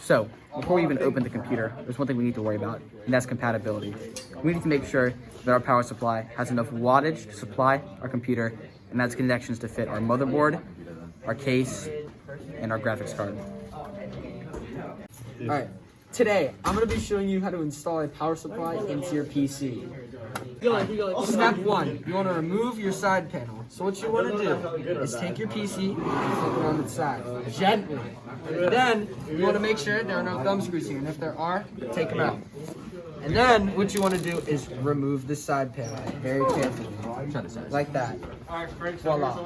So, before we even open the computer, there's one thing we need to worry about, and that's compatibility. We need to make sure that our power supply has enough wattage to supply our computer, and has connections to fit our motherboard, our case, and our graphics card. Alright, today I'm going to be showing you how to install a power supply into your PC. Step 1, you want to remove your side panel. So what you want to do is take your PC and flip it on its side, gently. Then you want to make sure there are no thumb screws here, and if there are, take them out. And then what you want to do is remove the side panel very carefully, like that. Voila.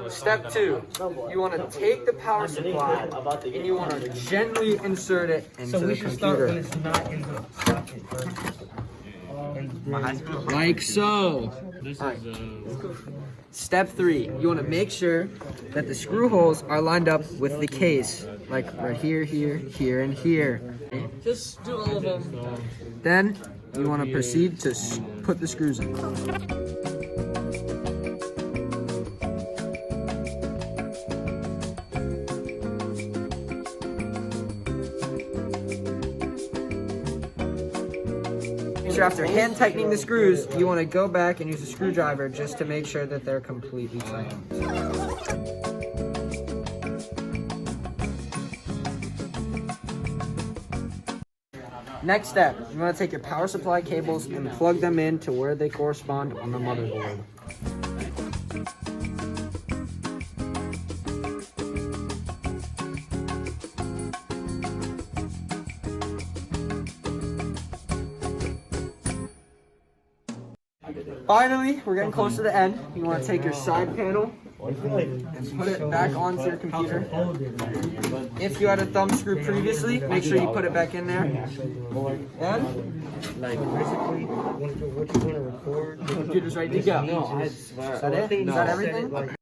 Step 2, you want to take the power supply and you want to gently insert it into the computer. It's not in the socket. Like so. Step 3, you want to make sure that the screw holes are lined up with the case, like right here, here, here, and here. Just do all of them. Then you want to proceed to put the screws in. So after hand tightening the screws, you want to go back and use a screwdriver just to make sure that they're completely tightened. Next step, you want to take your power supply cables and plug them in to where they correspond on the motherboard. Finally, we're getting close to the end. You want to take your side panel and put it back onto your computer. If you had a thumb screw previously, make sure you put it back in there. And Like basically, what you want to record. the computer's ready to go. Is that it? Is that everything?